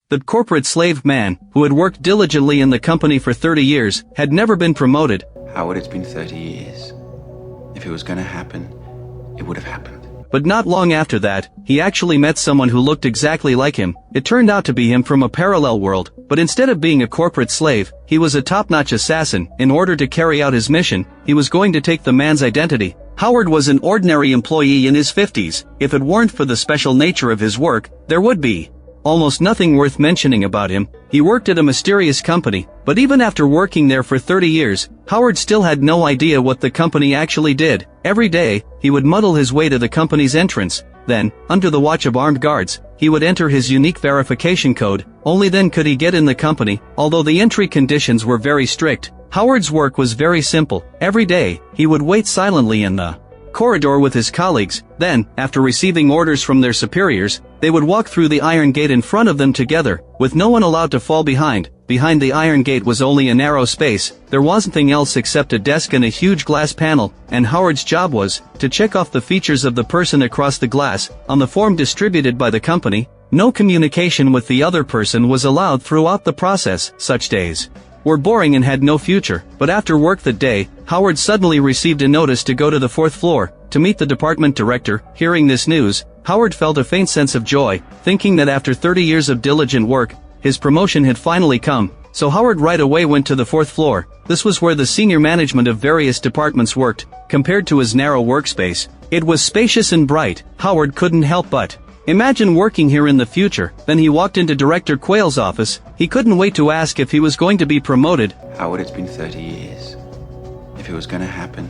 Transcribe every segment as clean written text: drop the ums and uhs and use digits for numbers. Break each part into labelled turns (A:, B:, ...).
A: The corporate slave man, who had worked diligently in the company for 30 years, had never been promoted.
B: Howard, it's been 30 years. If it was gonna happen, it would have happened.
A: But not long after that, he actually met someone who looked exactly like him. It turned out to be him from a parallel world, but instead of being a corporate slave, he was a top-notch assassin. In order to carry out his mission, he was going to take the man's identity. Howard was an ordinary employee in his 50s. If it weren't for the special nature of his work, there would be almost nothing worth mentioning about him. He worked at a mysterious company, but even after working there for 30 years, Howard still had no idea what the company actually did. Every day, he would muddle his way to the company's entrance. Then, under the watch of armed guards, he would enter his unique verification code. Only then could he get in the company. Although the entry conditions were very strict, Howard's work was very simple. Every day, he would wait silently in the corridor with his colleagues. Then, after receiving orders from their superiors, they would walk through the iron gate in front of them together, with no one allowed to fall behind. Behind the iron gate was only a narrow space. There was nothing else except a desk and a huge glass panel, and Howard's job was to check off the features of the person across the glass. On the form distributed by the company, no communication with the other person was allowed throughout the process. Such days were boring and had no future. But after work that day, Howard suddenly received a notice to go to the 4th floor to meet the department director. Hearing this news, Howard felt a faint sense of joy, thinking that after 30 years of diligent work, his promotion had finally come. So Howard right away went to the 4th floor. This was where the senior management of various departments worked. Compared to his narrow workspace, it was spacious and bright. Howard couldn't help but imagine working here in the future. Then he walked into Director Quail's office. He couldn't wait to ask if he was going to be promoted.
B: Howard, it's been 30 years. If it was gonna happen,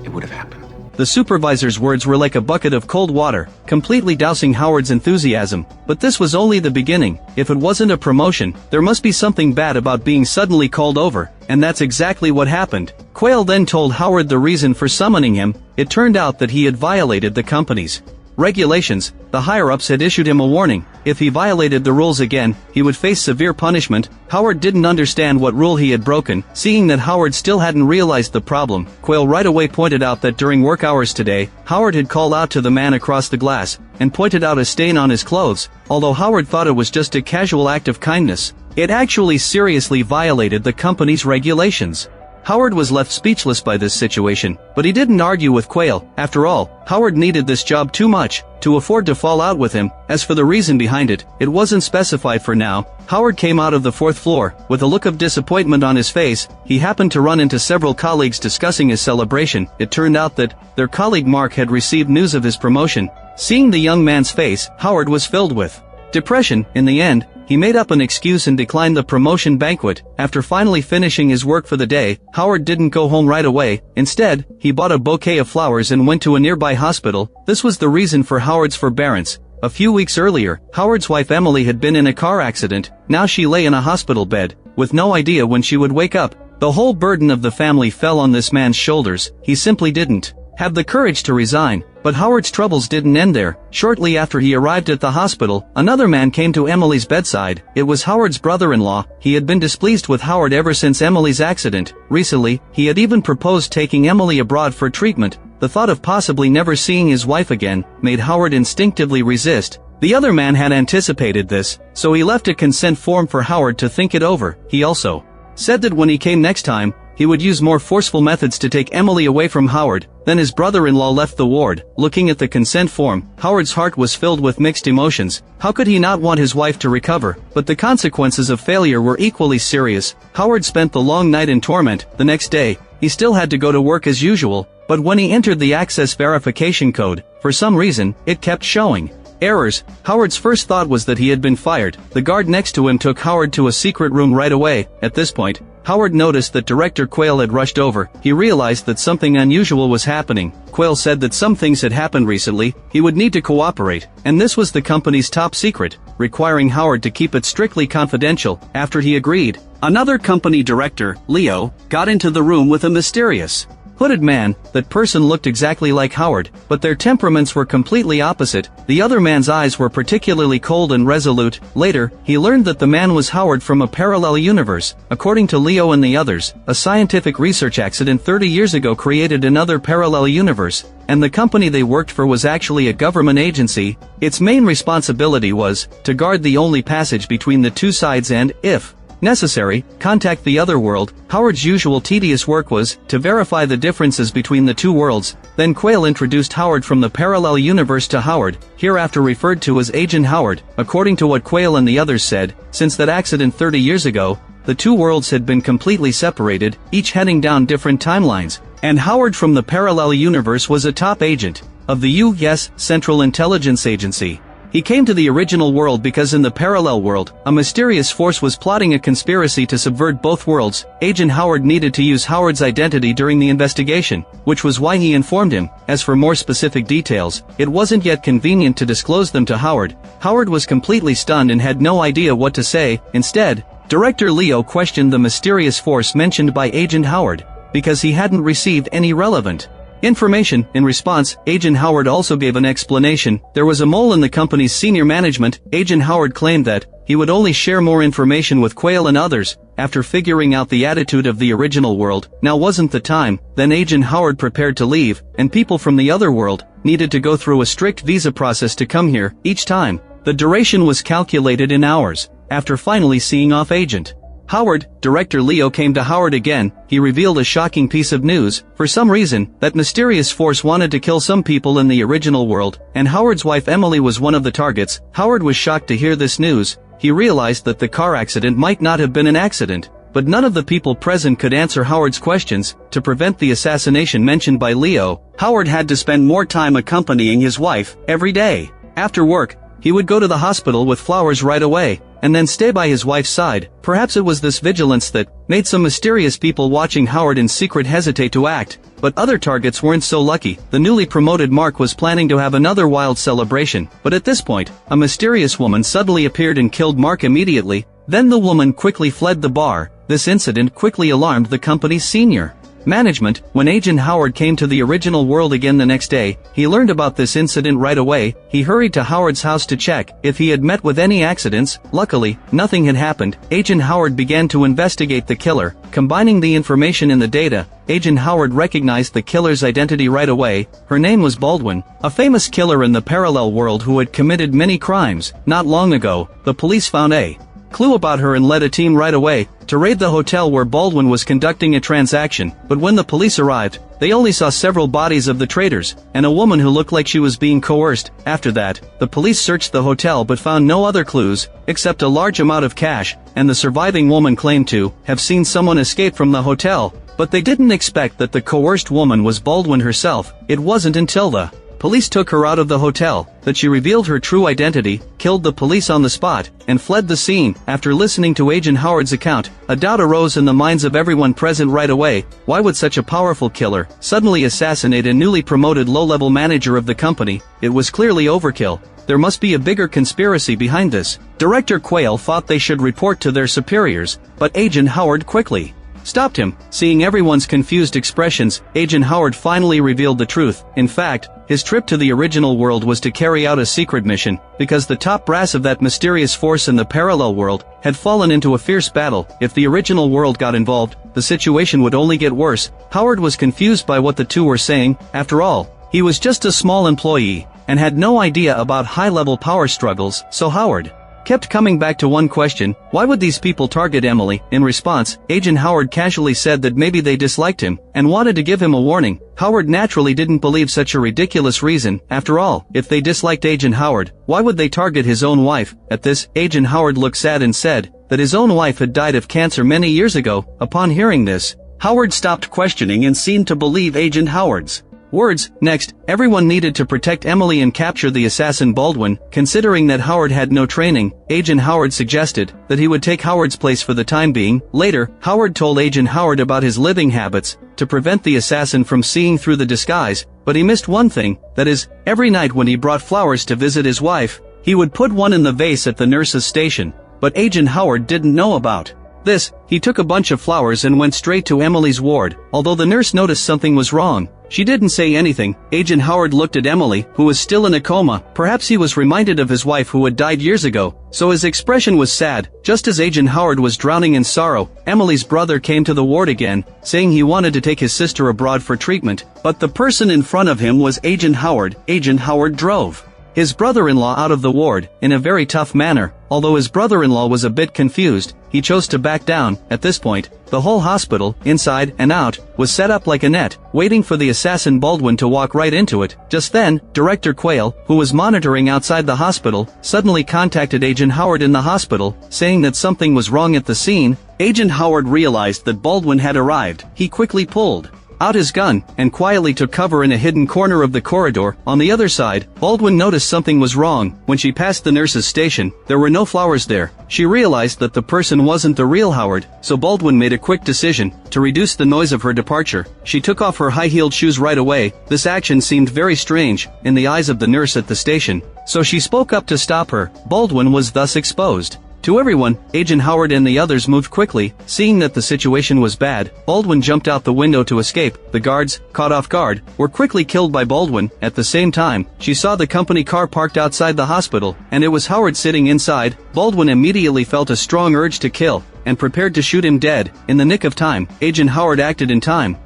B: it would have happened.
A: The supervisor's words were like a bucket of cold water, completely dousing Howard's enthusiasm. But this was only the beginning. If it wasn't a promotion, there must be something bad about being suddenly called over. And that's exactly what happened. Quail then told Howard the reason for summoning him. It turned out that he had violated the company's regulations. The higher-ups had issued him a warning. If he violated the rules again, he would face severe punishment. Howard didn't understand what rule he had broken. Seeing that Howard still hadn't realized the problem, Quail right away pointed out that during work hours today, Howard had called out to the man across the glass, and pointed out a stain on his clothes. Although Howard thought it was just a casual act of kindness, it actually seriously violated the company's regulations. Howard was left speechless by this situation, but he didn't argue with Quail. After all, Howard needed this job too much to afford to fall out with him. As for the reason behind it, it wasn't specified for now. Howard came out of the 4th floor with a look of disappointment on his face. He happened to run into several colleagues discussing his celebration. It turned out that their colleague Mark had received news of his promotion. Seeing the young man's face, Howard was filled with depression. In the end, he made up an excuse and declined the promotion banquet. After finally finishing his work for the day, Howard didn't go home right away. Instead, he bought a bouquet of flowers and went to a nearby hospital. This was the reason for Howard's forbearance. A few weeks earlier, Howard's wife Emily had been in a car accident. Now she lay in a hospital bed, with no idea when she would wake up. The whole burden of the family fell on this man's shoulders. He simply didn't have the courage to resign. But Howard's troubles didn't end there. Shortly after he arrived at the hospital, another man came to Emily's bedside. It was Howard's brother-in-law. He had been displeased with Howard ever since Emily's accident. Recently, he had even proposed taking Emily abroad for treatment. The thought of possibly never seeing his wife again made Howard instinctively resist. The other man had anticipated this, so he left a consent form for Howard to think it over. He also said that when he came next time, he would use more forceful methods to take Emily away from Howard. Then his brother-in-law left the ward. Looking at the consent form, Howard's heart was filled with mixed emotions. How could he not want his wife to recover? But the consequences of failure were equally serious. Howard spent the long night in torment. The next day, he still had to go to work as usual, but when he entered the access verification code, for some reason, it kept showing errors. Howard's first thought was that he had been fired. The guard next to him took Howard to a secret room right away. At this point, Howard noticed that Director Quail had rushed over. He realized that something unusual was happening. Quail said that some things had happened recently. He would need to cooperate, and this was the company's top secret, requiring Howard to keep it strictly confidential. After he agreed, another company director, Leo, got into the room with a mysterious hooded man. That person looked exactly like Howard, but their temperaments were completely opposite. The other man's eyes were particularly cold and resolute. Later, he learned that the man was Howard from a parallel universe. According to Leo and the others, a scientific research accident 30 years ago created another parallel universe. and the company they worked for was actually a government agency. Its main responsibility was to guard the only passage between the two sides and, if necessary, contact the other world. Howard's usual tedious work was to verify the differences between the two worlds. Then Quail introduced Howard from the parallel universe to Howard, hereafter referred to as Agent Howard. According to what Quail and the others said, since that accident 30 years ago, the two worlds had been completely separated, each heading down different timelines, and Howard from the parallel universe was a top agent of the U.S. Central Intelligence Agency. He came to the original world because in the parallel world, a mysterious force was plotting a conspiracy to subvert both worlds. Agent Howard needed to use Howard's identity during the investigation, which was why he informed him. As for more specific details, it wasn't yet convenient to disclose them to Howard. Howard was completely stunned and had no idea what to say. Instead, Director Leo questioned the mysterious force mentioned by Agent Howard, because he hadn't received any relevant information. In response, Agent Howard also gave an explanation. There was a mole in the company's senior management. Agent Howard claimed that he would only share more information with Quail and others after figuring out the attitude of the original world. Now wasn't the time. Then Agent Howard prepared to leave, and people from the other world needed to go through a strict visa process to come here. Each time, the duration was calculated in hours. After finally seeing off Agent Howard, Director Leo came to Howard again. He revealed a shocking piece of news. For some reason, that mysterious force wanted to kill some people in the original world, and Howard's wife Emily was one of the targets. Howard was shocked to hear this news. He realized that the car accident might not have been an accident, but none of the people present could answer Howard's questions. To prevent the assassination mentioned by Leo, Howard had to spend more time accompanying his wife every day. After work, he would go to the hospital with flowers right away, and then stay by his wife's side. Perhaps it was this vigilance that made some mysterious people watching Howard in secret hesitate to act, but other targets weren't so lucky. The newly promoted Mark was planning to have another wild celebration, but at this point, a mysterious woman suddenly appeared and killed Mark immediately. Then the woman quickly fled the bar. This incident quickly alarmed the company's senior management. When Agent Howard came to the original world again the next day, he learned about this incident right away. He hurried to Howard's house to check if he had met with any accidents. Luckily, nothing had happened. Agent Howard began to investigate the killer. Combining the information in the data, Agent Howard recognized the killer's identity right away. Her name was Baldwin, a famous killer in the parallel world who had committed many crimes. Not long ago, the police found a clue about her and led a team right away to raid the hotel where Baldwin was conducting a transaction. But when the police arrived, they only saw several bodies of the traitors, and a woman who looked like she was being coerced. After that, the police searched the hotel but found no other clues, except a large amount of cash, and the surviving woman claimed to have seen someone escape from the hotel, but they didn't expect that the coerced woman was Baldwin herself. It wasn't until the police took her out of the hotel that she revealed her true identity, killed the police on the spot, and fled the scene. After listening to Agent Howard's account, a doubt arose in the minds of everyone present right away. Why would such a powerful killer suddenly assassinate a newly promoted low-level manager of the company? It was clearly overkill. There must be a bigger conspiracy behind this. Director Quail thought they should report to their superiors, but Agent Howard quickly stopped him. Seeing everyone's confused expressions, Agent Howard finally revealed the truth. In fact, his trip to the original world was to carry out a secret mission, because the top brass of that mysterious force in the parallel world had fallen into a fierce battle. If the original world got involved, the situation would only get worse. Howard was confused by what the two were saying. After all, he was just a small employee, and had no idea about high-level power struggles, so Howard kept coming back to one question: why would these people target Emily? In response, Agent Howard casually said that maybe they disliked him, and wanted to give him a warning. Howard naturally didn't believe such a ridiculous reason. After all, if they disliked Agent Howard, why would they target his own wife? At this, Agent Howard looked sad and said that his own wife had died of cancer many years ago. Upon hearing this, Howard stopped questioning and seemed to believe Agent Howard's words. Next, everyone needed to protect Emily and capture the assassin Baldwin. Considering that Howard had no training, Agent Howard suggested that he would take Howard's place for the time being. Later, Howard told Agent Howard about his living habits to prevent the assassin from seeing through the disguise, but he missed one thing, that is, every night when he brought flowers to visit his wife, he would put one in the vase at the nurse's station. But Agent Howard didn't know about this. He took a bunch of flowers and went straight to Emily's ward. Although the nurse noticed something was wrong, She didn't say anything. Agent Howard looked at Emily, who was still in a coma. Perhaps he was reminded of his wife who had died years ago, so his expression was sad. Just as Agent Howard was drowning in sorrow, Emily's brother came to the ward again, saying he wanted to take his sister abroad for treatment, but the person in front of him was Agent Howard. Agent Howard drove his brother-in-law out of the ward, in a very tough manner. Although his brother-in-law was a bit confused, he chose to back down. At this point, the whole hospital, inside and out, was set up like a net, waiting for the assassin Baldwin to walk right into it. Just then, Director Quail, who was monitoring outside the hospital, suddenly contacted Agent Howard in the hospital, saying that something was wrong at the scene. Agent Howard realized that Baldwin had arrived. He quickly pulled out his gun, and quietly took cover in a hidden corner of the corridor. On the other side, Baldwin noticed something was wrong. When she passed the nurse's station, there were no flowers there. She realized that the person wasn't the real Howard, so Baldwin made a quick decision. To reduce the noise of her departure, she took off her high-heeled shoes right away. This action seemed very strange in the eyes of the nurse at the station, so she spoke up to stop her. Baldwin was thus exposed to everyone. Agent Howard and the others moved quickly. Seeing that the situation was bad, Baldwin jumped out the window to escape. The guards, caught off guard, were quickly killed by Baldwin. At the same time, she saw the company car parked outside the hospital, and it was Howard sitting inside. Baldwin immediately felt a strong urge to kill, and prepared to shoot him dead. In the nick of time, Agent Howard acted in time.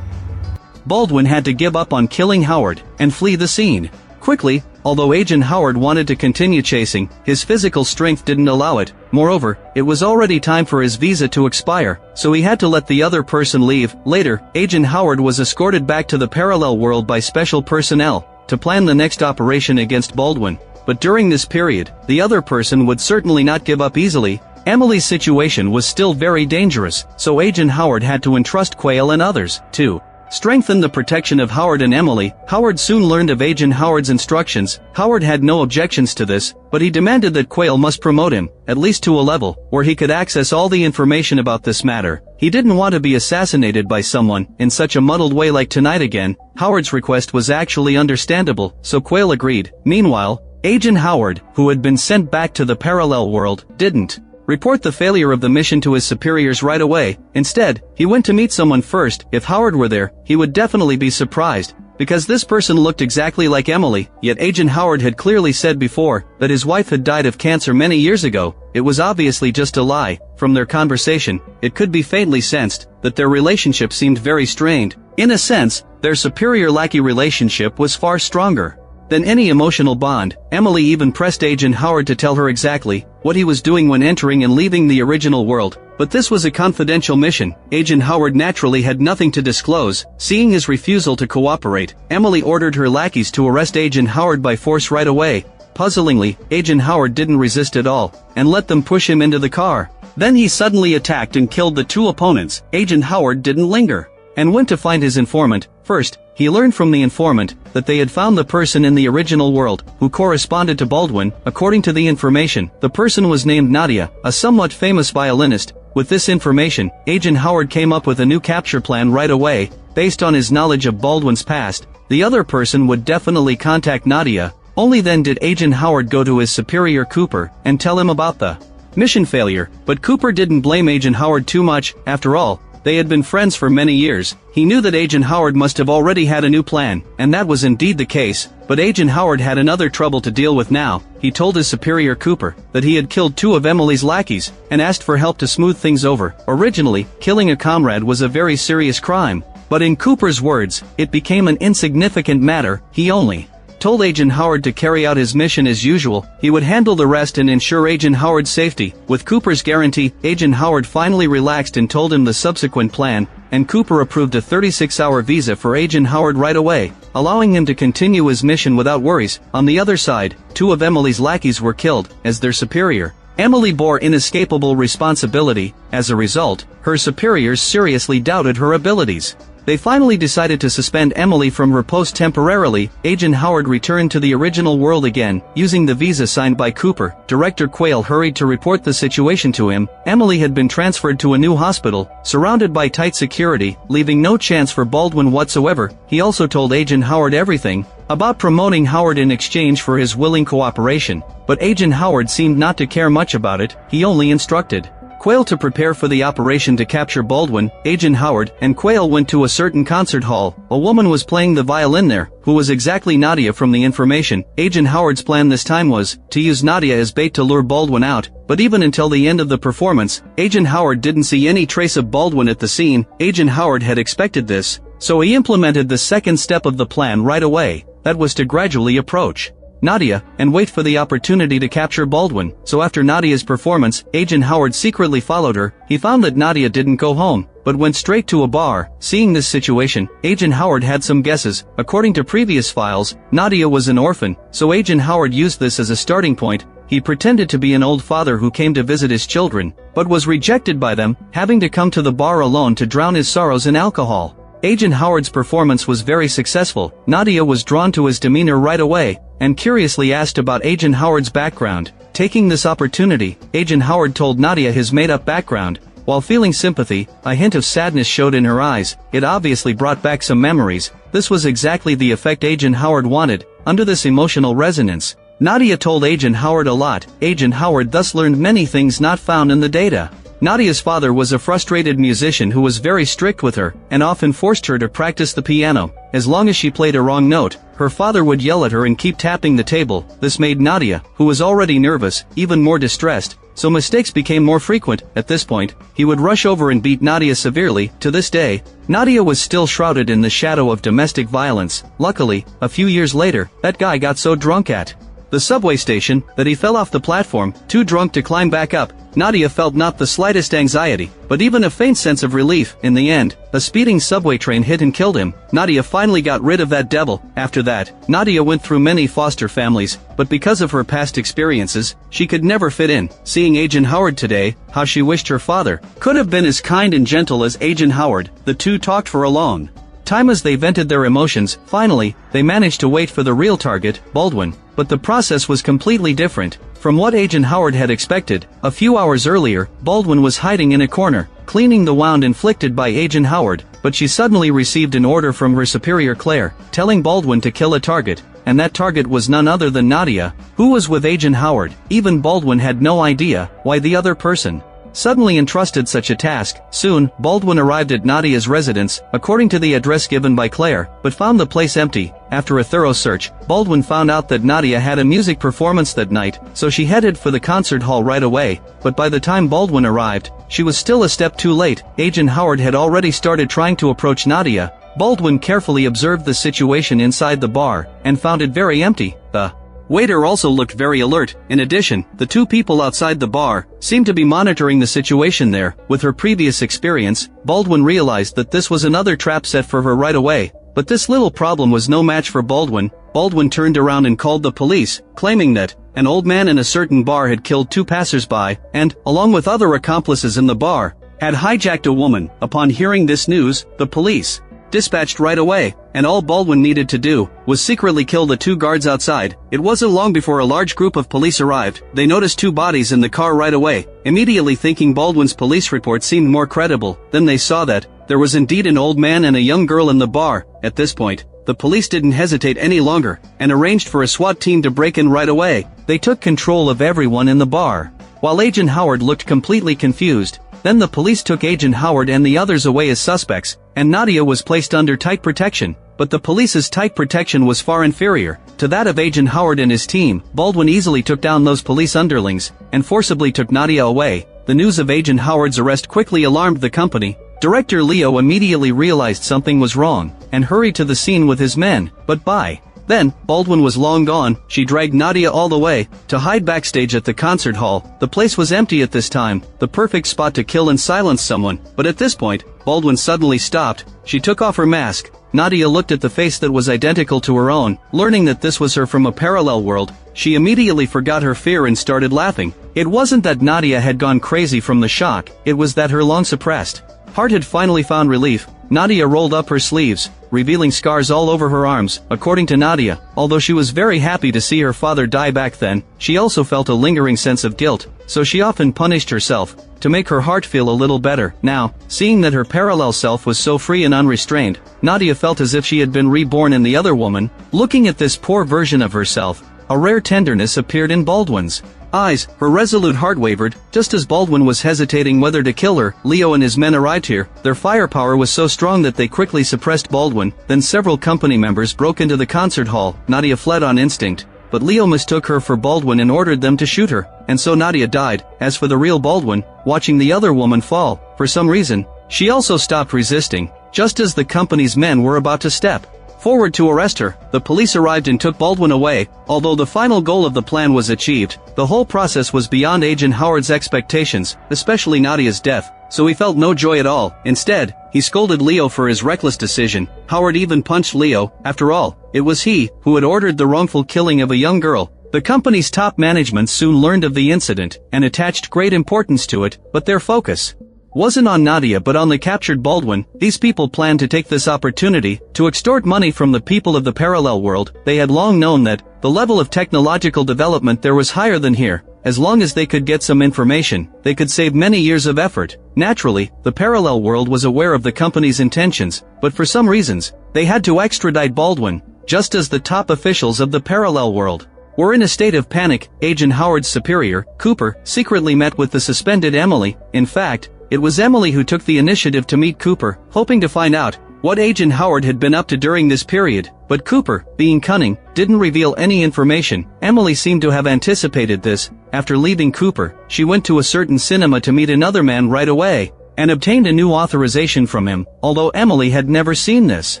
A: Baldwin had to give up on killing Howard, and flee the scene quickly. Although Agent Howard wanted to continue chasing, his physical strength didn't allow it. Moreover, it was already time for his visa to expire, so he had to let the other person leave. Later, Agent Howard was escorted back to the parallel world by special personnel, to plan the next operation against Baldwin. But during this period, the other person would certainly not give up easily. Emily's situation was still very dangerous, so Agent Howard had to entrust Quail and others to strengthen the protection of Howard and Emily. Howard soon learned of Agent Howard's instructions. Howard had no objections to this, but he demanded that Quail must promote him, at least to a level where he could access all the information about this matter. He didn't want to be assassinated by someone in such a muddled way like tonight again. Howard's request was actually understandable, so Quail agreed. Meanwhile, Agent Howard, who had been sent back to the parallel world, didn't report the failure of the mission to his superiors right away. Instead, he went to meet someone first. If Howard were there, he would definitely be surprised, because this person looked exactly like Emily. Yet Agent Howard had clearly said before that his wife had died of cancer many years ago. It was obviously just a lie. From their conversation, it could be faintly sensed that their relationship seemed very strained. In a sense, their superior-lackey relationship was far stronger than any emotional bond. Emily even pressed Agent Howard to tell her exactly what he was doing when entering and leaving the original world. But this was a confidential mission. Agent Howard naturally had nothing to disclose. Seeing his refusal to cooperate, Emily ordered her lackeys to arrest Agent Howard by force right away. Puzzlingly, Agent Howard didn't resist at all, and let them push him into the car. Then he suddenly attacked and killed the two opponents. Agent Howard didn't linger, and went to find his informant. First, he learned from the informant that they had found the person in the original world who corresponded to Baldwin. According to the information, the person was named Nadia, a somewhat famous violinist. With this information, Agent Howard came up with a new capture plan right away. Based on his knowledge of Baldwin's past, the other person would definitely contact Nadia. Only then did Agent Howard go to his superior Cooper and tell him about the mission failure. But Cooper didn't blame Agent Howard too much. After all, they had been friends for many years. He knew that Agent Howard must have already had a new plan, and that was indeed the case. But Agent Howard had another trouble to deal with now. He told his superior Cooper that he had killed two of Emily's lackeys, and asked for help to smooth things over. Originally, killing a comrade was a very serious crime, but in Cooper's words, it became an insignificant matter. He only told Agent Howard to carry out his mission as usual. He would handle the rest and ensure Agent Howard's safety. With Cooper's guarantee, Agent Howard finally relaxed and told him the subsequent plan, and Cooper approved a 36-hour visa for Agent Howard right away, allowing him to continue his mission without worries. On the other side, two of Emily's lackeys were killed. As their superior, Emily bore inescapable responsibility. As a result, her superiors seriously doubted her abilities. They finally decided to suspend Emily from her post temporarily. Agent Howard returned to the original world again, using the visa signed by Cooper. Director Quail hurried to report the situation to him. Emily had been transferred to a new hospital, surrounded by tight security, leaving no chance for Baldwin whatsoever. He also told Agent Howard everything about promoting Howard in exchange for his willing cooperation. But Agent Howard seemed not to care much about it. He only instructed Quail to prepare for the operation to capture Baldwin, Agent Howard and Quail went to a certain concert hall. A woman was playing the violin there, who was exactly Nadia from the information. Agent Howard's plan this time was to use Nadia as bait to lure Baldwin out, but even until the end of the performance, Agent Howard didn't see any trace of Baldwin at the scene. Agent Howard had expected this, so he implemented the second step of the plan right away. That was to gradually approach Nadia and wait for the opportunity to capture Baldwin. So after Nadia's performance, Agent Howard secretly followed her. He found that Nadia didn't go home, but went straight to a bar. Seeing this situation, Agent Howard had some guesses. According to previous files, Nadia was an orphan, so Agent Howard used this as a starting point. He pretended to be an old father who came to visit his children, but was rejected by them, having to come to the bar alone to drown his sorrows in alcohol. Agent Howard's performance was very successful. Nadia was drawn to his demeanor right away, and curiously asked about Agent Howard's background. Taking this opportunity, Agent Howard told Nadia his made-up background. While feeling sympathy, a hint of sadness showed in her eyes. It obviously brought back some memories. This was exactly the effect Agent Howard wanted. Under this emotional resonance, Nadia told Agent Howard a lot. Agent Howard thus learned many things not found in the data. Nadia's father was a frustrated musician who was very strict with her, and often forced her to practice the piano. As long as she played a wrong note, her father would yell at her and keep tapping the table. This made Nadia, who was already nervous, even more distressed, so mistakes became more frequent. At this point, he would rush over and beat Nadia severely. To this day, Nadia was still shrouded in the shadow of domestic violence. Luckily, a few years later, that guy got so drunk at the subway station that he fell off the platform, too drunk to climb back up. Nadia felt not the slightest anxiety, but even a faint sense of relief. In the end, a speeding subway train hit and killed him. Nadia finally got rid of that devil. After that, Nadia went through many foster families, but because of her past experiences, she could never fit in. Seeing Agent Howard today, how she wished her father could have been as kind and gentle as Agent Howard. The two talked for a long time as they vented their emotions. Finally, they managed to wait for the real target, Baldwin. But the process was completely different from what Agent Howard had expected. A few hours earlier, Baldwin was hiding in a corner, cleaning the wound inflicted by Agent Howard, but she suddenly received an order from her superior Claire, telling Baldwin to kill a target, and that target was none other than Nadia, who was with Agent Howard. Even Baldwin had no idea why the other person suddenly entrusted such a task. Soon, Baldwin arrived at Nadia's residence, according to the address given by Claire, but found the place empty. After a thorough search, Baldwin found out that Nadia had a music performance that night, so she headed for the concert hall right away. But by the time Baldwin arrived, she was still a step too late. Agent Howard had already started trying to approach Nadia. Baldwin carefully observed the situation inside the bar, and found it very empty. The waiter also looked very alert. In addition, the two people outside the bar seemed to be monitoring the situation there. With her previous experience, Baldwin realized that this was another trap set for her right away. But this little problem was no match for Baldwin. Baldwin turned around and called the police, claiming that an old man in a certain bar had killed two passersby, and, along with other accomplices in the bar, had hijacked a woman. Upon hearing this news, the police dispatched right away, and all Baldwin needed to do was secretly kill the two guards outside. It wasn't long before a large group of police arrived. They noticed two bodies in the car right away, immediately thinking Baldwin's police report seemed more credible. Then they saw that there was indeed an old man and a young girl in the bar. At this point, the police didn't hesitate any longer, and arranged for a SWAT team to break in right away. They took control of everyone in the bar, while Agent Howard looked completely confused. Then the police took Agent Howard and the others away as suspects, and Nadia was placed under tight protection. But the police's tight protection was far inferior to that of Agent Howard and his team. Baldwin easily took down those police underlings, and forcibly took Nadia away. The news of Agent Howard's arrest quickly alarmed the company. Director Leo immediately realized something was wrong, and hurried to the scene with his men, but by then, Baldwin was long gone. She dragged Nadia all the way to hide backstage at the concert hall. The place was empty at this time, the perfect spot to kill and silence someone. But at this point, Baldwin suddenly stopped. She took off her mask. Nadia looked at the face that was identical to her own. Learning that this was her from a parallel world, she immediately forgot her fear and started laughing. It wasn't that Nadia had gone crazy from the shock, it was that her long-suppressed heart had finally found relief. Nadia rolled up her sleeves, revealing scars all over her arms. According to Nadia, although she was very happy to see her father die back then, she also felt a lingering sense of guilt, so she often punished herself to make her heart feel a little better. Now, seeing that her parallel self was so free and unrestrained, Nadia felt as if she had been reborn in the other woman. Looking at this poor version of herself, a rare tenderness appeared in Baldwin's eyes, her resolute heart wavered. Just as Baldwin was hesitating whether to kill her, Leo and his men arrived here. Their firepower was so strong that they quickly suppressed Baldwin. Then several company members broke into the concert hall. Nadia fled on instinct, but Leo mistook her for Baldwin and ordered them to shoot her, and so Nadia died. As for the real Baldwin, watching the other woman fall, for some reason, she also stopped resisting. Just as the company's men were about to step forward to arrest her, the police arrived and took Baldwin away. Although the final goal of the plan was achieved, the whole process was beyond Agent Howard's expectations, especially Nadia's death, so he felt no joy at all. Instead, he scolded Leo for his reckless decision. Howard even punched Leo. After all, it was he who had ordered the wrongful killing of a young girl. The company's top management soon learned of the incident and attached great importance to it, but their focus wasn't on Nadia but on the captured Baldwin. These people planned to take this opportunity to extort money from the people of the parallel world. They had long known that the level of technological development there was higher than here. As long as they could get some information, they could save many years of effort. Naturally, the parallel world was aware of the company's intentions, but for some reasons, they had to extradite Baldwin, just as the top officials of the parallel world were in a state of panic. Agent Howard's superior, Cooper, secretly met with the suspended Emily. In fact, it was Emily who took the initiative to meet Cooper, hoping to find out what Agent Howard had been up to during this period. But Cooper, being cunning, didn't reveal any information. Emily seemed to have anticipated this. After leaving Cooper, she went to a certain cinema to meet another man right away, and obtained a new authorization from him, although Emily had never seen this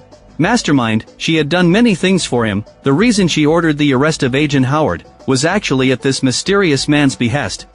A: mastermind. She had done many things for him. The reason she ordered the arrest of Agent Howard was actually at this mysterious man's behest.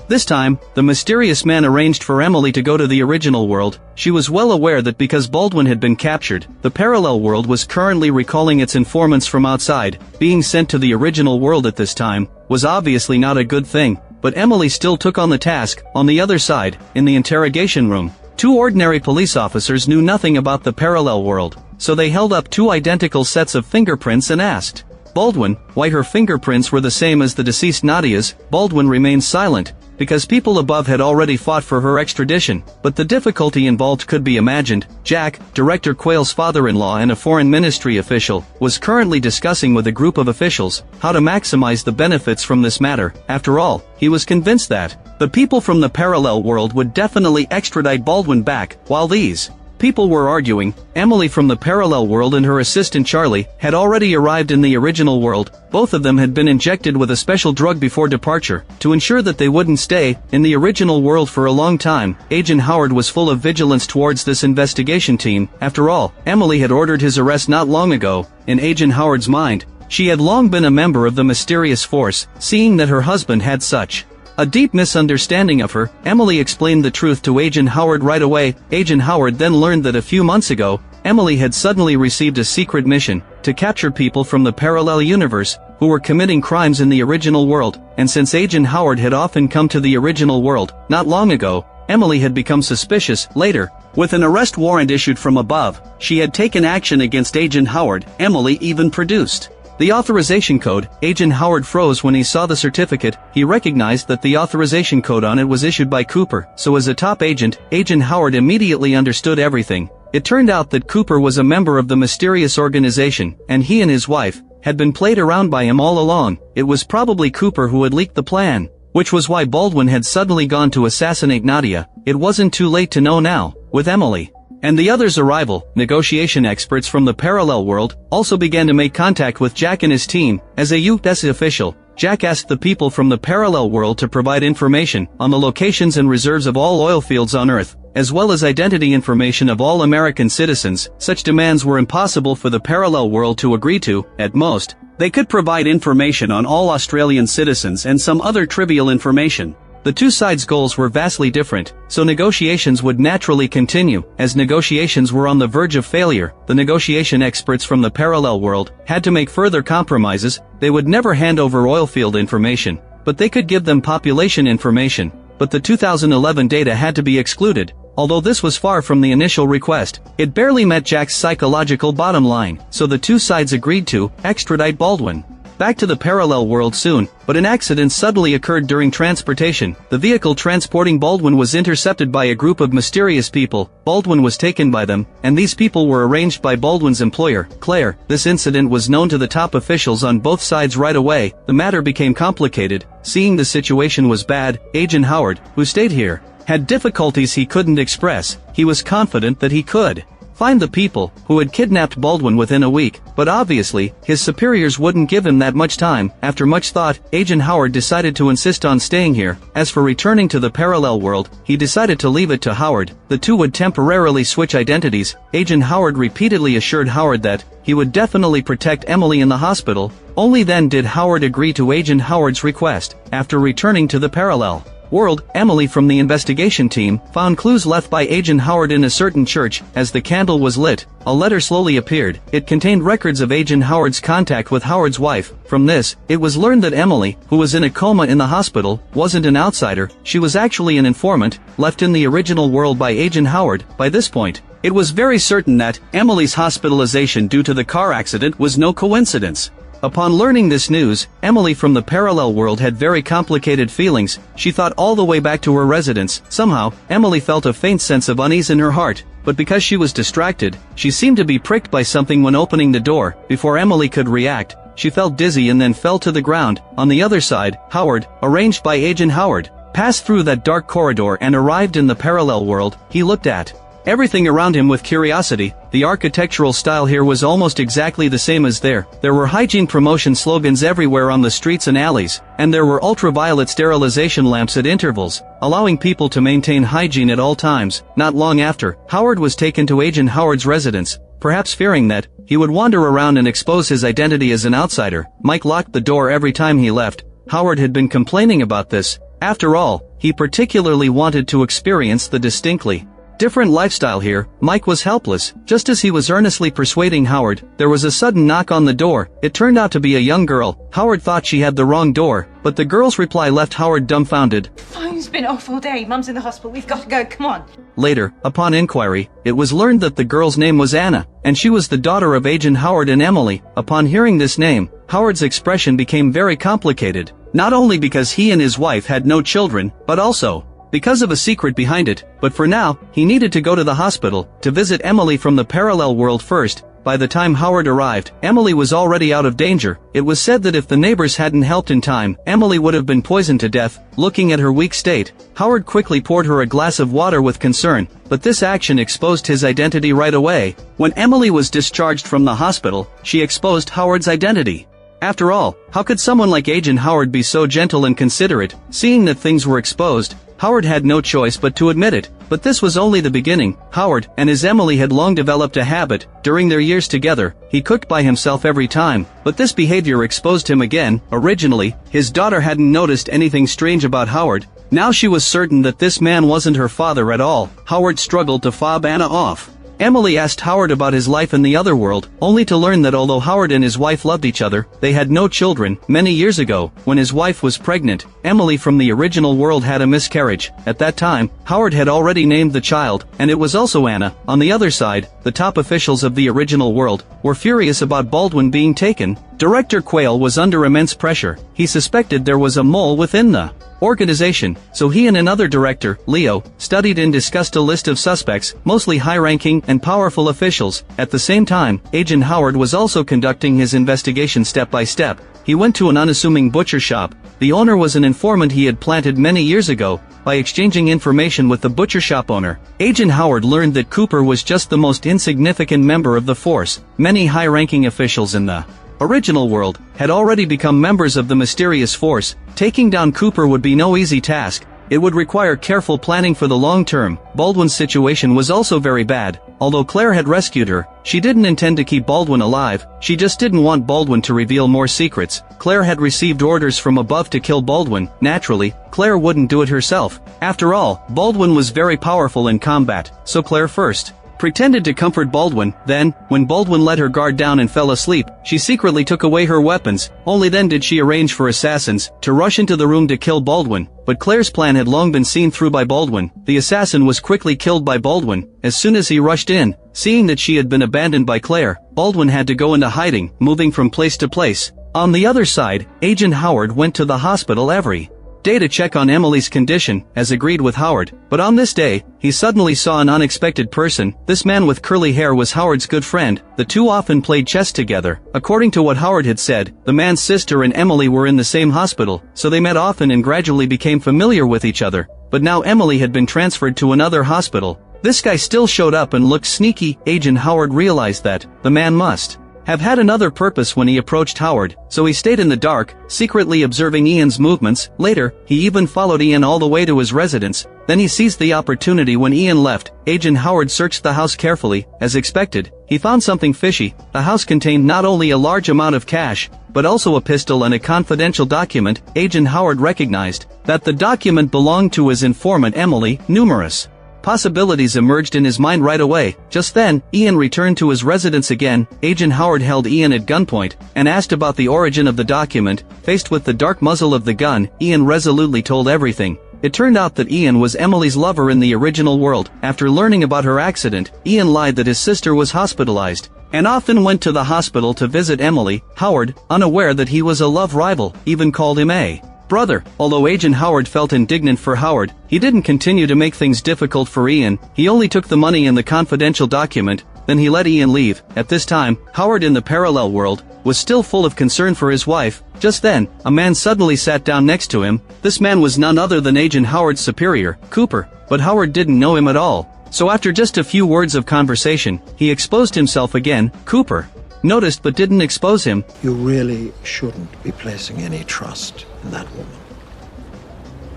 A: This time, the mysterious man arranged for Emily to go to the original world. She was well aware that because Baldwin had been captured, the parallel world was currently recalling its informants from outside. Being sent to the original world at this time was obviously not a good thing, but Emily still took on the task. On the other side, in the interrogation room, two ordinary police officers knew nothing about the parallel world, so they held up two identical sets of fingerprints and asked Baldwin why her fingerprints were the same as the deceased Nadia's. Baldwin remained silent, because people above had already fought for her extradition, but the difficulty involved could be imagined. Jack, Director Quail's father-in-law and a foreign ministry official, was currently discussing with a group of officials how to maximize the benefits from this matter. After all, he was convinced that the people from the parallel world would definitely extradite Baldwin back. While these people were arguing, Emily from the parallel world and her assistant Charlie had already arrived in the original world. Both of them had been injected with a special drug before departure, to ensure that they wouldn't stay in the original world for a long time. Agent Howard was full of vigilance towards this investigation team. After all, Emily had ordered his arrest not long ago. In Agent Howard's mind, she had long been a member of the mysterious force. Seeing that her husband had such a deep misunderstanding of her, Emily explained the truth to Agent Howard right away. Agent Howard then learned that a few months ago, Emily had suddenly received a secret mission to capture people from the parallel universe who were committing crimes in the original world. And since Agent Howard had often come to the original world not long ago, Emily had become suspicious. Later, with an arrest warrant issued from above, she had taken action against Agent Howard. Emily even produced the authorization code. Agent Howard froze when he saw the certificate. He recognized that the authorization code on it was issued by Cooper. So as a top agent, Agent Howard immediately understood everything. It turned out that Cooper was a member of the mysterious organization, and he and his wife had been played around by him all along. It was probably Cooper who had leaked the plan, which was why Baldwin had suddenly gone to assassinate Nadia. It wasn't too late to know now. With Emily and the others' arrival, negotiation experts from the parallel world also began to make contact with Jack and his team. As a U.S. official, Jack asked the people from the parallel world to provide information on the locations and reserves of all oil fields on Earth, as well as identity information of all American citizens. Such demands were impossible for the parallel world to agree to. At most, they could provide information on all Australian citizens and some other trivial information. The two sides' goals were vastly different, so negotiations would naturally continue. As negotiations were on the verge of failure, the negotiation experts from the parallel world had to make further compromises. They would never hand over oil field information, but they could give them population information. But the 2011 data had to be excluded. Although this was far from the initial request, it barely met Jack's psychological bottom line, so the two sides agreed to extradite Baldwin. back to the parallel world soon, but an accident suddenly occurred during transportation. The vehicle transporting Baldwin was intercepted by a group of mysterious people. Baldwin was taken by them, and these people were arranged by Baldwin's employer, Claire. This incident was known to the top officials on both sides right away. The matter became complicated. Seeing the situation was bad, Agent Howard, who stayed here, had difficulties he couldn't express. He was confident that he could find the people who had kidnapped Baldwin within a week, but obviously, his superiors wouldn't give him that much time. After much thought, Agent Howard decided to insist on staying here. As for returning to the parallel world, he decided to leave it to Howard. The two would temporarily switch identities. Agent Howard repeatedly assured Howard that he would definitely protect Emily in the hospital. Only then did Howard agree to Agent Howard's request. After returning to the parallel world, Emily from the investigation team found clues left by Agent Howard in a certain church. As the candle was lit, a letter slowly appeared. It contained records of Agent Howard's contact with Howard's wife. From this, it was learned that Emily, who was in a coma in the hospital, wasn't an outsider. She was actually an informant, left in the original world by Agent Howard. By this point, it was very certain that Emily's hospitalization due to the car accident was no coincidence. Upon learning this news, Emily from the parallel world had very complicated feelings. She thought all the way back to her residence. Somehow, Emily felt a faint sense of unease in her heart, but because she was distracted, she seemed to be pricked by something when opening the door. Before Emily could react, she felt dizzy and then fell to the ground. On the other side, Howard, arranged by Agent Howard, passed through that dark corridor and arrived in the parallel world. He looked at everything around him with curiosity. The architectural style here was almost exactly the same as there. There were hygiene promotion slogans everywhere on the streets and alleys, and there were ultraviolet sterilization lamps at intervals, allowing people to maintain hygiene at all times. Not long after, Howard was taken to Agent Howard's residence, perhaps fearing that he would wander around and expose his identity as an outsider. Mike locked the door every time he left. Howard had been complaining about this. After all, he particularly wanted to experience the distinctly different lifestyle here. Mike was helpless. Just as he was earnestly persuading Howard, there was a sudden knock on the door. It turned out to be a young girl. Howard thought she had the wrong door, but the girl's reply left Howard dumbfounded.
C: Phone's been off all day. Mum's in the hospital. We've got to go. Come on.
A: Later, upon inquiry, it was learned that the girl's name was Anna, and she was the daughter of Agent Howard and Emily. Upon hearing this name, Howard's expression became very complicated, not only because he and his wife had no children, but also because of a secret behind it. But for now, he needed to go to the hospital to visit Emily from the parallel world first. By the time Howard arrived, Emily was already out of danger. It was said that if the neighbors hadn't helped in time, Emily would have been poisoned to death. Looking at her weak state, Howard quickly poured her a glass of water with concern, but this action exposed his identity right away. When Emily was discharged from the hospital, she exposed Howard's identity. After all, how could someone like Agent Howard be so gentle and considerate? Seeing that things were exposed, Howard had no choice but to admit it. But this was only the beginning. Howard and his Emily had long developed a habit. During their years together, he cooked by himself every time, but this behavior exposed him again. Originally, his daughter hadn't noticed anything strange about Howard. Now she was certain that this man wasn't her father at all. Howard struggled to fob Anna off. Emily asked Howard about his life in the other world, only to learn that although Howard and his wife loved each other, they had no children. Many years ago, when his wife was pregnant, Emily from the original world had a miscarriage. At that time, Howard had already named the child, and it was also Anna. On the other side, the top officials of the original world were furious about Baldwin being taken. Director Quail was under immense pressure. He suspected there was a mole within the organization, so he and another director, Leo, studied and discussed a list of suspects, mostly high-ranking and powerful officials. At the same time, Agent Howard was also conducting his investigation step by step. He went to an unassuming butcher shop. The owner was an informant he had planted many years ago. By exchanging information with the butcher shop owner, Agent Howard learned that Cooper was just the most insignificant member of the force. Many high-ranking officials in the original world had already become members of the mysterious force. Taking down Cooper would be no easy task. It would require careful planning for the long term. Baldwin's situation was also very bad. Although Claire had rescued her, she didn't intend to keep Baldwin alive. She just didn't want Baldwin to reveal more secrets. Claire had received orders from above to kill Baldwin. Naturally, Claire wouldn't do it herself. After all, Baldwin was very powerful in combat, so Claire first pretended to comfort Baldwin. Then, when Baldwin let her guard down and fell asleep, she secretly took away her weapons. Only then did she arrange for assassins to rush into the room to kill Baldwin. But Claire's plan had long been seen through by Baldwin. The assassin was quickly killed by Baldwin as soon as he rushed in. Seeing that she had been abandoned by Claire, Baldwin had to go into hiding, moving from place to place. On the other side, Agent Howard went to the hospital every day to check on Emily's condition, as agreed with Howard, but on this day, he suddenly saw an unexpected person. This man with curly hair was Howard's good friend. The two often played chess together. According to what Howard had said, the man's sister and Emily were in the same hospital, so they met often and gradually became familiar with each other. But now Emily had been transferred to another hospital. This guy still showed up and looked sneaky. Agent Howard realized that the man must have had another purpose when he approached Howard, so he stayed in the dark, secretly observing Ian's movements. Later, he even followed Ian all the way to his residence. Then he seized the opportunity when Ian left. Agent Howard searched the house carefully. As expected, he found something fishy. The house contained not only a large amount of cash, but also a pistol and a confidential document. Agent Howard recognized that the document belonged to his informant Emily. Numerous possibilities emerged in his mind right away. Just then, Ian returned to his residence again. Agent Howard held Ian at gunpoint and asked about the origin of the document. Faced with the dark muzzle of the gun, Ian resolutely told everything. It turned out that Ian was Emily's lover in the original world. After learning about her accident, Ian lied that his sister was hospitalized and often went to the hospital to visit Emily. Howard, unaware that he was a love rival, even called him a brother. Although Agent Howard felt indignant for Howard, he didn't continue to make things difficult for Ian. He only took the money and the confidential document, then he let Ian leave. At this time, Howard in the parallel world was still full of concern for his wife. Just then, a man suddenly sat down next to him. This man was none other than Agent Howard's superior, Cooper, but Howard didn't know him at all. So after just a few words of conversation, he exposed himself again. Cooper noticed but didn't expose him.
D: You really shouldn't be placing any trust in that woman.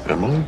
B: Emily?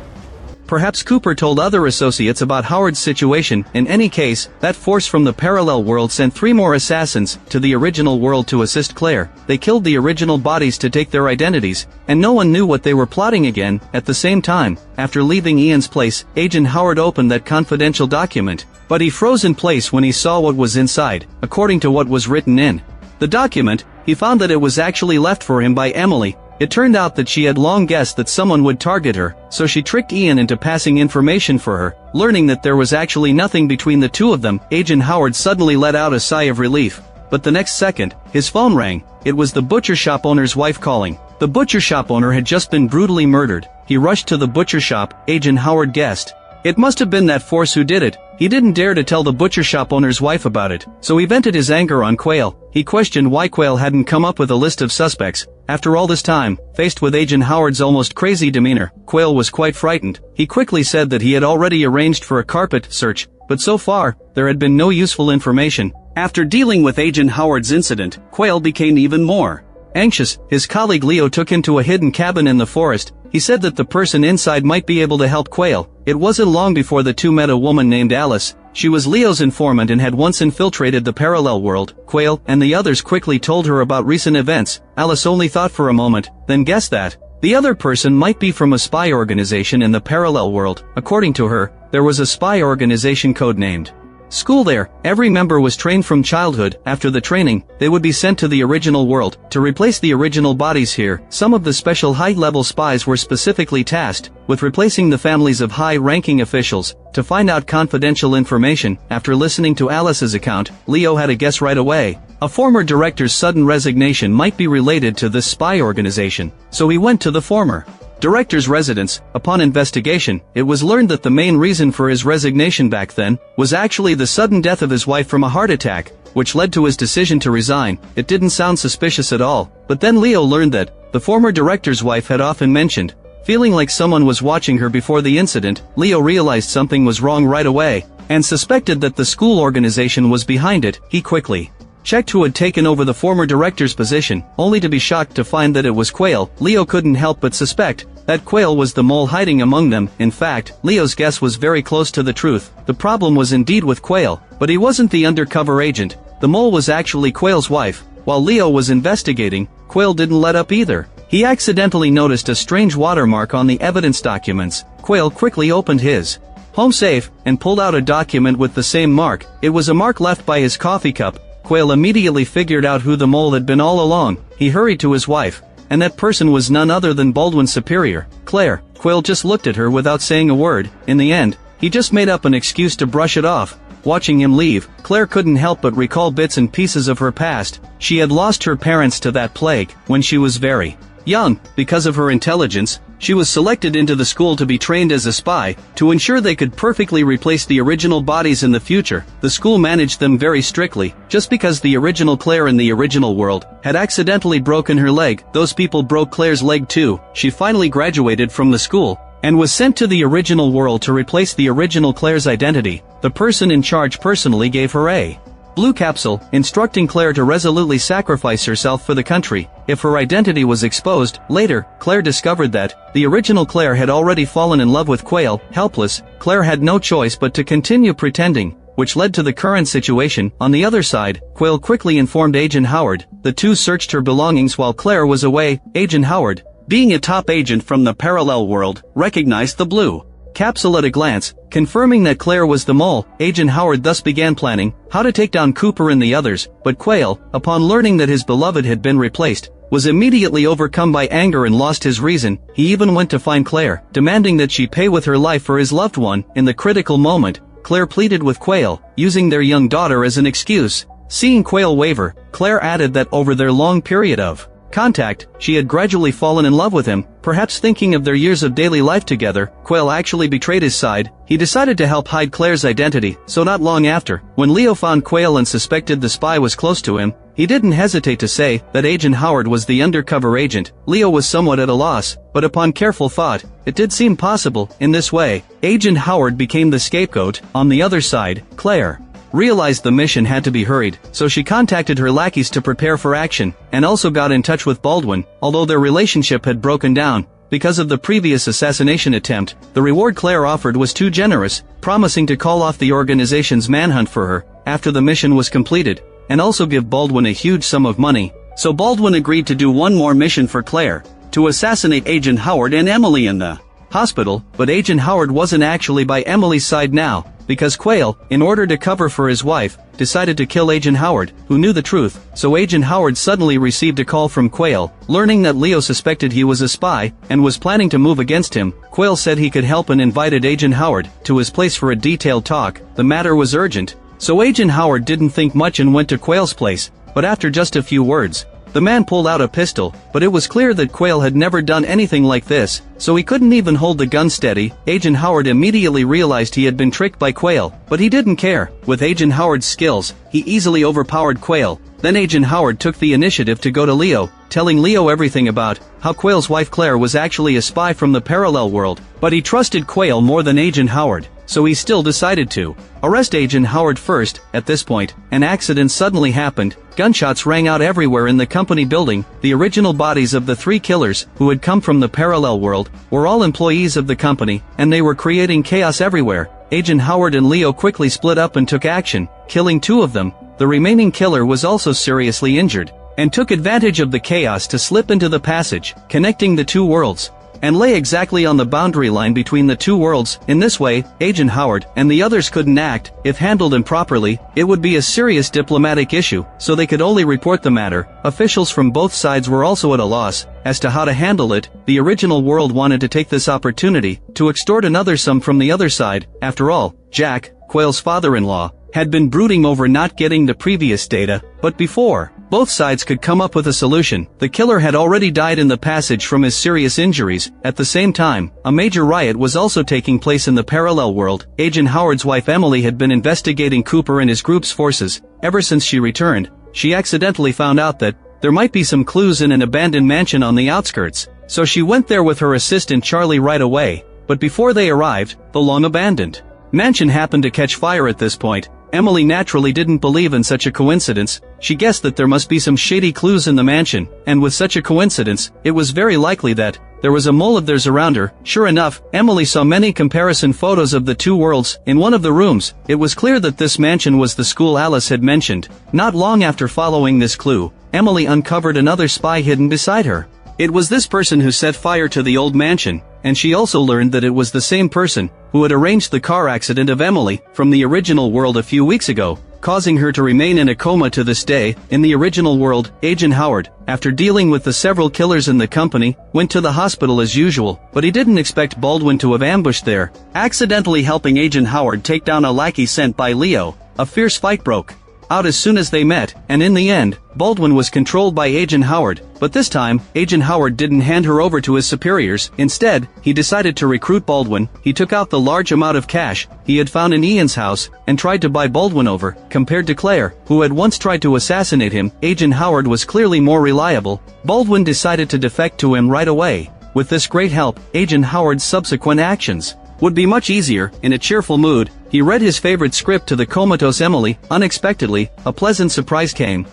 A: Perhaps Cooper told other associates about Howard's situation. In any case, that force from the parallel world sent 3 more assassins to the original world to assist Claire. They killed the original bodies to take their identities, and no one knew what they were plotting again. At the same time, after leaving Ian's place, Agent Howard opened that confidential document, but he froze in place when he saw what was inside. According to what was written in the document, he found that it was actually left for him by Emily. It turned out that she had long guessed that someone would target her, so she tricked Ian into passing information for her. Learning that there was actually nothing between the two of them, Agent Howard suddenly let out a sigh of relief. But the next second, his phone rang. It was the butcher shop owner's wife calling. The butcher shop owner had just been brutally murdered. He rushed to the butcher shop. Agent Howard guessed it must have been that force who did it. He didn't dare to tell the butcher shop owner's wife about it, so he vented his anger on Quail. He questioned why Quail hadn't come up with a list of suspects. After all this time, faced with Agent Howard's almost crazy demeanor, Quail was quite frightened. He quickly said that he had already arranged for a carpet search, but so far, there had been no useful information. After dealing with Agent Howard's incident, Quail became even more anxious. His colleague Leo took him to a hidden cabin in the forest. He said that the person inside might be able to help Quail. It wasn't long before the two met a woman named Alice. She was Leo's informant and had once infiltrated the parallel world. Quail and the others quickly told her about recent events. Alice only thought for a moment, then guessed that the other person might be from a spy organization in the parallel world. According to her, there was a spy organization codenamed School there. Every member was trained from childhood. After the training, they would be sent to the original world to replace the original bodies here. Some of the special high-level spies were specifically tasked with replacing the families of high-ranking officials to find out confidential information. After listening to Alice's account, Leo had a guess right away. A former director's sudden resignation might be related to this spy organization, so he went to the former director's residence. Upon investigation, it was learned that the main reason for his resignation back then was actually the sudden death of his wife from a heart attack, which led to his decision to resign. It didn't sound suspicious at all, but then Leo learned that the former director's wife had often mentioned feeling like someone was watching her before the incident. Leo realized something was wrong right away and suspected that the school organization was behind it. He quickly checked who had taken over the former director's position, only to be shocked to find that it was Quail. Leo couldn't help but suspect that Quail was the mole hiding among them. In fact, Leo's guess was very close to the truth. The problem was indeed with Quail, but he wasn't the undercover agent. The mole was actually Quail's wife. While Leo was investigating, Quail didn't let up either. He accidentally noticed a strange watermark on the evidence documents. Quail quickly opened his home safe and pulled out a document with the same mark. It was a mark left by his coffee cup. Quail immediately figured out who the mole had been all along. He hurried to his wife, and that person was none other than Baldwin's superior, Claire. Quail just looked at her without saying a word. In the end, he just made up an excuse to brush it off. Watching him leave, Claire couldn't help but recall bits and pieces of her past. She had lost her parents to that plague when she was very young. Because of her intelligence, she was selected into the school to be trained as a spy, to ensure they could perfectly replace the original bodies in the future. The school managed them very strictly. Just because the original Claire in the original world had accidentally broken her leg, those people broke Claire's leg too. She finally graduated from the school and was sent to the original world to replace the original Claire's identity. The person in charge personally gave her a blue capsule, instructing Claire to resolutely sacrifice herself for the country if her identity was exposed. Later, Claire discovered that the original Claire had already fallen in love with Quail. Helpless, Claire had no choice but to continue pretending, which led to the current situation. On the other side, Quail quickly informed Agent Howard. The two searched her belongings while Claire was away. Agent Howard, being a top agent from the parallel world, recognized the blue capsule at a glance, confirming that Claire was the mole. Agent Howard thus began planning how to take down Cooper and the others, but Quail, upon learning that his beloved had been replaced, was immediately overcome by anger and lost his reason. He even went to find Claire, demanding that she pay with her life for his loved one. In the critical moment, Claire pleaded with Quail, using their young daughter as an excuse. Seeing Quail waver, Claire added that over their long period of contact, she had gradually fallen in love with him. Perhaps thinking of their years of daily life together, Quail actually betrayed his side. He decided to help hide Claire's identity, so not long after, when Leo found Quail and suspected the spy was close to him, he didn't hesitate to say that Agent Howard was the undercover agent. Leo was somewhat at a loss, but upon careful thought, it did seem possible. In this way, Agent Howard became the scapegoat. On the other side, Claire realized the mission had to be hurried, so she contacted her lackeys to prepare for action, and also got in touch with Baldwin. Although their relationship had broken down because of the previous assassination attempt, the reward Claire offered was too generous, promising to call off the organization's manhunt for her after the mission was completed, and also give Baldwin a huge sum of money. So Baldwin agreed to do one more mission for Claire, to assassinate Agent Howard and Emily in the hospital. But Agent Howard wasn't actually by Emily's side now, because Quail, in order to cover for his wife, decided to kill Agent Howard, who knew the truth. So Agent Howard suddenly received a call from Quail, learning that Leo suspected he was a spy, and was planning to move against him. Quail said he could help and invited Agent Howard to his place for a detailed talk. The matter was urgent, so Agent Howard didn't think much and went to Quail's place, but after just a few words, the man pulled out a pistol. But it was clear that Quail had never done anything like this, so he couldn't even hold the gun steady. Agent Howard immediately realized he had been tricked by Quail, but he didn't care. With Agent Howard's skills, he easily overpowered Quail. Then Agent Howard took the initiative to go to Leo, telling Leo everything about how Quail's wife Claire was actually a spy from the parallel world. But he trusted Quail more than Agent Howard, so he still decided to arrest Agent Howard first. At this point, an accident suddenly happened. Gunshots rang out everywhere in the company building. The original bodies of the three killers, who had come from the parallel world, were all employees of the company, and they were creating chaos everywhere. Agent Howard and Leo quickly split up and took action, killing two of them. The remaining killer was also seriously injured, and took advantage of the chaos to slip into the passage, connecting the two worlds, and lay exactly on the boundary line between the two worlds. In this way, Agent Howard and the others couldn't act. If handled improperly, it would be a serious diplomatic issue, so they could only report the matter. Officials from both sides were also at a loss as to how to handle it. The original world wanted to take this opportunity to extort another sum from the other side. After all, Jack, Quail's father-in-law, had been brooding over not getting the previous data, but before both sides could come up with a solution, the killer had already died in the passage from his serious injuries. At the same time, a major riot was also taking place in the parallel world. Agent Howard's wife Emily had been investigating Cooper and his group's forces. Ever since she returned, she accidentally found out that there might be some clues in an abandoned mansion on the outskirts, so she went there with her assistant Charlie right away. But before they arrived, the long-abandoned mansion happened to catch fire. At this point, Emily naturally didn't believe in such a coincidence. She guessed that there must be some shady clues in the mansion, and with such a coincidence, it was very likely that there was a mole of theirs around her. Sure enough, Emily saw many comparison photos of the two worlds. In one of the rooms, it was clear that this mansion was the school Alice had mentioned. Not long after following this clue, Emily uncovered another spy hidden beside her. It was this person who set fire to the old mansion, and she also learned that it was the same person who had arranged the car accident of Emily from the original world a few weeks ago. causing her to remain in a coma to this day. In the original world, Agent Howard, after dealing with the several killers in the company, went to the hospital as usual, but he didn't expect Baldwin to have ambushed there, accidentally helping Agent Howard take down a lackey sent by Leo. A fierce fight broke out as soon as they met, and in the end, Baldwin was controlled by Agent Howard, but this time, Agent Howard didn't hand her over to his superiors. Instead, he decided to recruit Baldwin. He took out the large amount of cash he had found in Ian's house, and tried to buy Baldwin over. Compared to Claire, who had once tried to assassinate him, Agent Howard was clearly more reliable. Baldwin decided to defect to him right away. With this great help, Agent Howard's subsequent actions would be much easier. In a cheerful mood, he read his favorite script to the comatose Emily. Unexpectedly, a pleasant surprise came.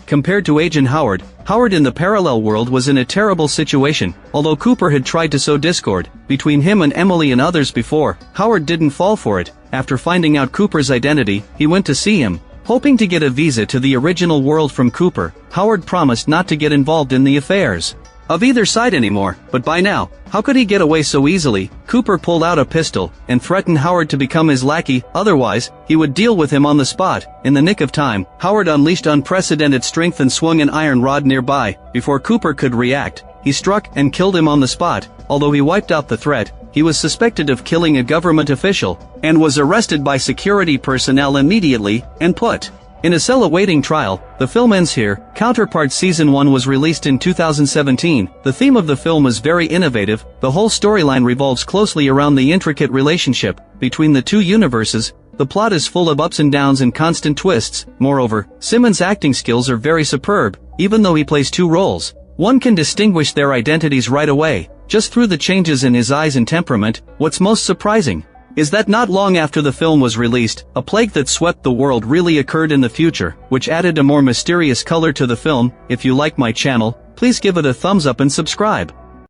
A: Compared to Agent Howard, Howard in the parallel world was in a terrible situation. Although Cooper had tried to sow discord between him and Emily and others before, Howard didn't fall for it. After finding out Cooper's identity, he went to see him. Hoping to get a visa to the original world from Cooper, Howard promised not to get involved in the affairs of either side anymore, but by now, how could he get away so easily? Cooper pulled out a pistol and threatened Howard to become his lackey, otherwise, he would deal with him on the spot. In the nick of time, Howard unleashed unprecedented strength and swung an iron rod nearby. Before Cooper could react, he struck and killed him on the spot. Although he wiped out the threat, he was suspected of killing a government official, and was arrested by security personnel immediately, and put in a cell awaiting trial. The film ends here. Counterpart Season 1 was released in 2017. The theme of the film is very innovative. The whole storyline revolves closely around the intricate relationship between the two universes. The plot is full of ups and downs and constant twists. Moreover, Simmons' acting skills are very superb. Even though he plays two roles, one can distinguish their identities right away, just through the changes in his eyes and temperament. What's most surprising is that not long after the film was released, a plague that swept the world really occurred in the future, which added a more mysterious color to the film. If you like my channel, please give it a thumbs up and subscribe.